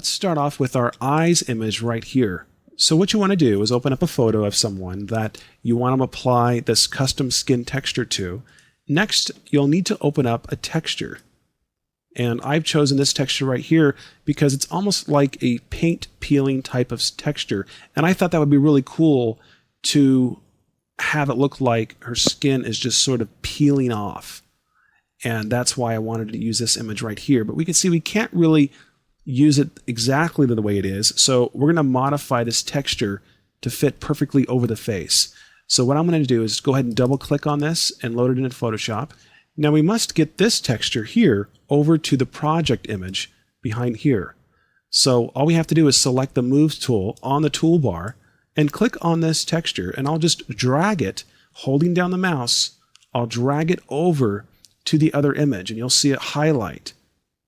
let's start off with our eyes image right here. So what you want to do is open up a photo of someone that you want to apply this custom skin texture to. Next, you'll need to open up a texture. And I've chosen this texture right here because it's almost like a paint peeling type of texture. And I thought that would be really cool to have it look like her skin is just sort of peeling off. And that's why I wanted to use this image right here. But we can see we can't really use it exactly the way it is. So we're going to modify this texture to fit perfectly over the face. So what I'm going to do is go ahead and double click on this and load it in Photoshop. Now we must get this texture here over to the project image behind here. So all we have to do is select the Move tool on the toolbar and click on this texture, and I'll just drag it, holding down the mouse, I'll drag it over to the other image, and you'll see it highlight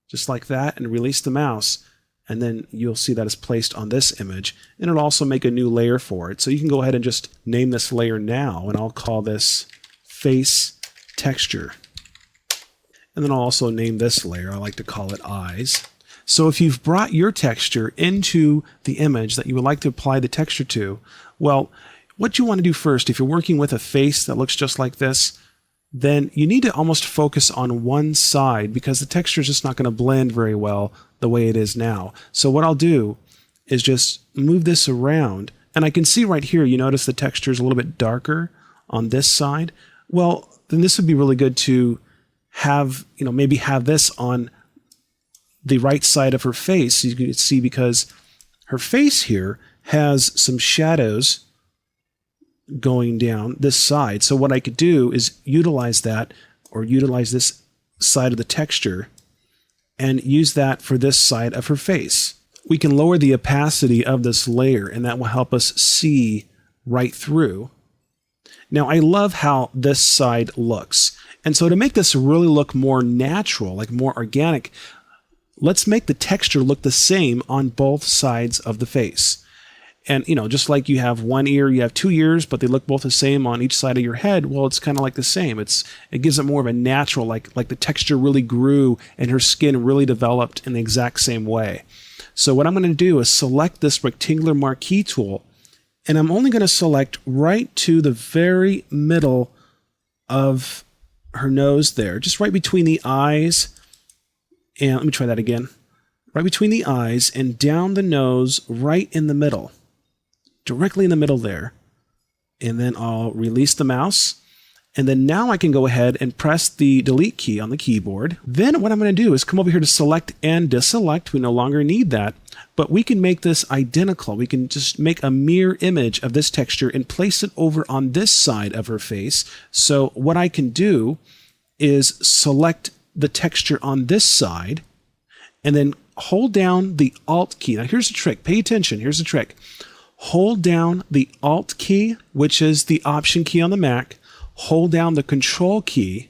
just like that, and release the mouse, and then you'll see that it's placed on this image, and it'll also make a new layer for it. So you can go ahead and just name this layer now, and I'll call this Face Texture. And then I'll also name this layer, I like to call it Eyes. So if you've brought your texture into the image that you would like to apply the texture to, well, what you want to do first, if you're working with a face that looks just like this, then you need to almost focus on one side because the texture is just not going to blend very well the way it is now. So what I'll do is just move this around, and I can see right here, you notice the texture is a little bit darker on this side. Well, then this would be really good to have, maybe have this on the right side of her face. You can see because her face here has some shadows going down this side. So what I could do is utilize that, or utilize this side of the texture and use that for this side of her face. We can lower the opacity of this layer, and that will help us see right through. Now I love how this side looks. And so to make this really look more natural, like more organic, let's make the texture look the same on both sides of the face. And, just like you have one ear, you have two ears, but they look both the same on each side of your head. Well, it's kind of like the same. It gives it more of a natural, like the texture really grew and her skin really developed in the exact same way. So what I'm going to do is select this rectangular marquee tool, and I'm only going to select right to the very middle of her nose there, just right between the eyes. And let me try that again. Right between the eyes and down the nose, right in the middle. Directly in the middle there. And then I'll release the mouse. And then now I can go ahead and press the delete key on the keyboard. Then what I'm going to do is come over here to select and deselect. We no longer need that. But we can make this identical. We can just make a mirror image of this texture and place it over on this side of her face. So what I can do is select the texture on this side and then hold down the Alt key. Now here's the trick. Pay attention. Here's the trick. Hold down the Alt key, which is the Option key on the Mac. Hold down the Control key,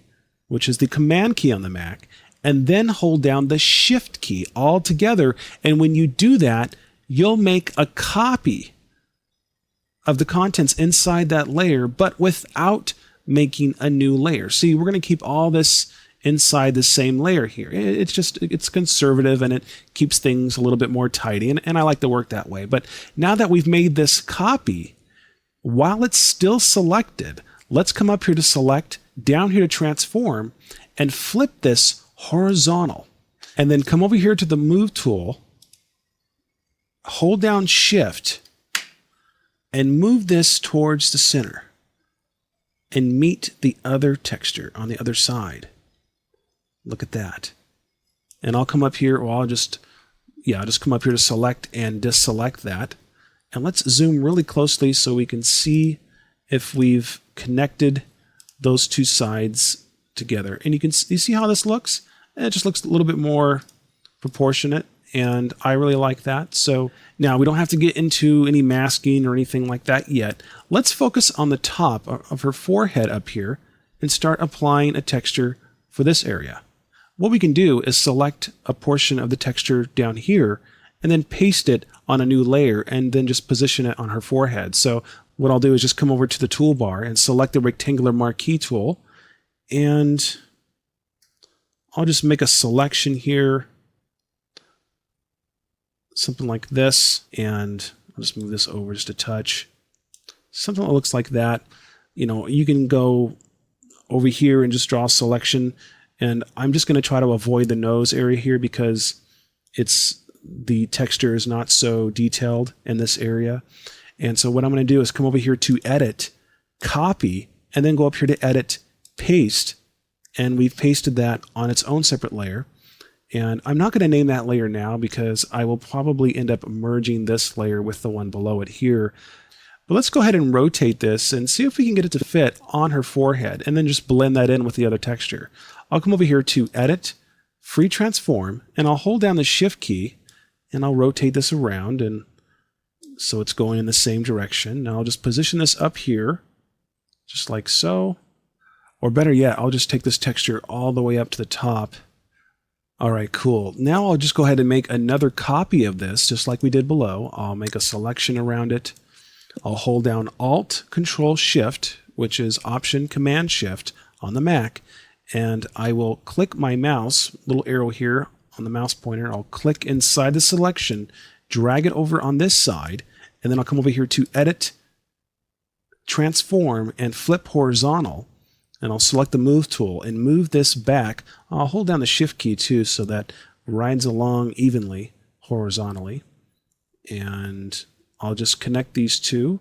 which is the Command key on the Mac, and then hold down the Shift key all together. And when you do that, you'll make a copy of the contents inside that layer, but without making a new layer. See, we're going to keep all this inside the same layer here. It's conservative, and it keeps things a little bit more tidy, and I like to work that way. But now that we've made this copy, while it's still selected, let's come up here to select, down here to transform, and flip this horizontal. And then come over here to the Move tool, hold down Shift, and move this towards the center, and meet the other texture on the other side. Look at that. And I'll come up here, or I'll just come up here to select and deselect that. And let's zoom really closely so we can see if we've connected those two sides together. And you see how this looks? It just looks a little bit more proportionate, and I really like that. So now we don't have to get into any masking or anything like that yet. Let's focus on the top of her forehead up here and start applying a texture for this area. What we can do is select a portion of the texture down here and then paste it on a new layer and then just position it on her forehead. So what I'll do is just come over to the toolbar and select the rectangular marquee tool, and I'll just make a selection here something like this, and I'll just move this over just a touch. Something that looks like that. You know, you can go over here and just draw a selection, and I'm just going to try to avoid the nose area here because the texture is not so detailed in this area. And so what I'm going to do is come over here to edit, copy, and then go up here to edit, paste, and we've pasted that on its own separate layer. And I'm not going to name that layer now because I will probably end up merging this layer with the one below it here. But let's go ahead and rotate this and see if we can get it to fit on her forehead, and then just blend that in with the other texture. I'll come over here to Edit, Free Transform, and I'll hold down the Shift key, and I'll rotate this around, and so it's going in the same direction. Now I'll just position this up here, just like so. Or better yet, I'll just take this texture all the way up to the top. All right, cool. Now I'll just go ahead and make another copy of this, just like we did below. I'll make a selection around it. I'll hold down Alt, Control, Shift, which is Option, Command, Shift on the Mac, and I will click my mouse, little arrow here on the mouse pointer. I'll click inside the selection, drag it over on this side, and then I'll come over here to Edit, Transform, and Flip Horizontal, and I'll select the Move tool and move this back. I'll hold down the Shift key too so that rides along evenly horizontally, and I'll just connect these two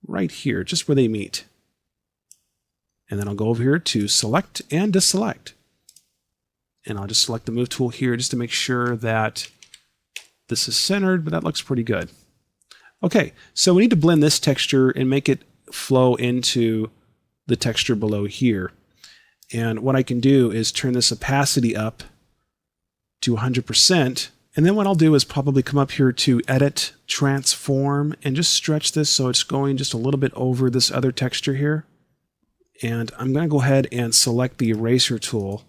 right here, just where they meet. And then I'll go over here to Select and Deselect. And I'll just select the Move tool here just to make sure that this is centered, but that looks pretty good. Okay, so we need to blend this texture and make it flow into the texture below here. And what I can do is turn this opacity up to 100%. And then what I'll do is probably come up here to Edit, Transform, and just stretch this so it's going just a little bit over this other texture here. And I'm going to go ahead and select the Eraser tool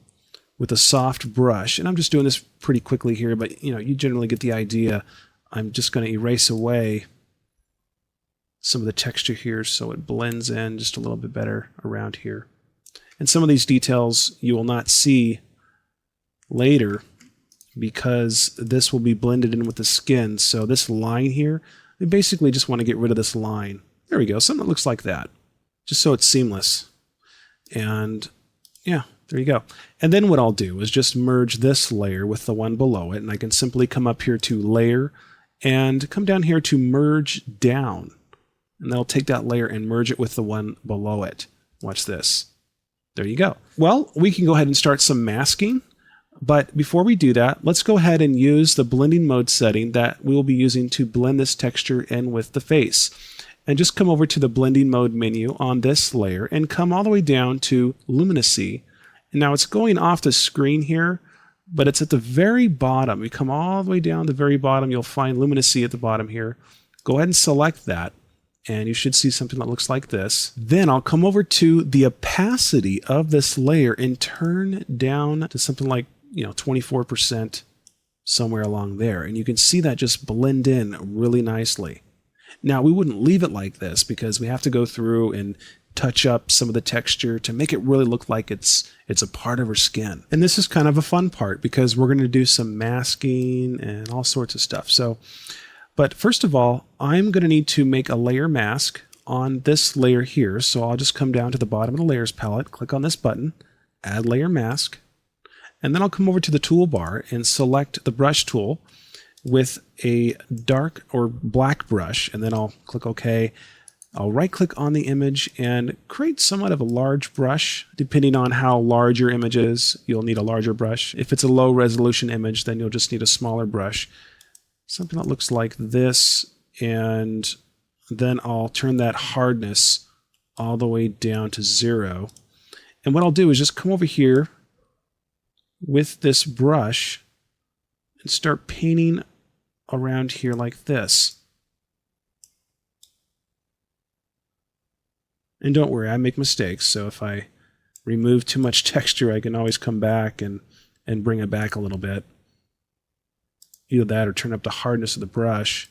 with a soft brush. And I'm just doing this pretty quickly here, but you generally get the idea. I'm just going to erase away some of the texture here so it blends in just a little bit better around here. And some of these details you will not see later because this will be blended in with the skin. So this line here, we basically just want to get rid of this line. There we go, something that looks like that, just so it's seamless. And yeah, there you go. And then what I'll do is just merge this layer with the one below it, and I can simply come up here to Layer and come down here to Merge Down. And that'll take that layer and merge it with the one below it. Watch this. There you go. Well, we can go ahead and start some masking. But before we do that, let's go ahead and use the blending mode setting that we will be using to blend this texture in with the face. And just come over to the blending mode menu on this layer and come all the way down to luminosity. And now it's going off the screen here, but it's at the very bottom. You come all the way down to the very bottom, you'll find luminosity at the bottom here. Go ahead and select that, and you should see something that looks like this. Then I'll come over to the opacity of this layer and turn down to something like 24%, somewhere along there. And you can see that just blend in really nicely. Now, we wouldn't leave it like this because we have to go through and touch up some of the texture to make it really look like it's a part of her skin. And this is kind of a fun part because we're going to do some masking and all sorts of stuff. But first of all, I'm going to need to make a layer mask on this layer here. So I'll just come down to the bottom of the layers palette, click on this button, add layer mask, and then I'll come over to the toolbar and select the brush tool with a dark or black brush, and then I'll click OK. I'll right click on the image and create somewhat of a large brush. Depending on how large your image is, you'll need a larger brush. If it's a low resolution image, then you'll just need a smaller brush. Something that looks like this, and then I'll turn that hardness all the way down to 0. And what I'll do is just come over here with this brush and start painting around here like this. And don't worry, I make mistakes, so if I remove too much texture, I can always come back and bring it back a little bit. Either that or turn up the hardness of the brush.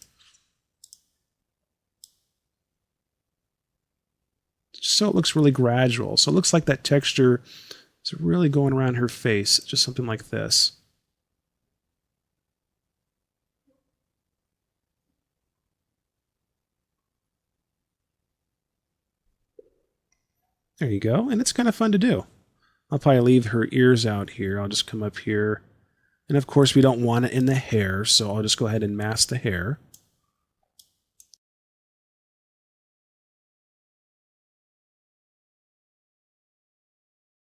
So it looks really gradual. So it looks like that texture is really going around her face, just something like this. There you go. And it's kind of fun to do. I'll probably leave her ears out here. I'll just come up here. And of course, we don't want it in the hair, so I'll just go ahead and mask the hair.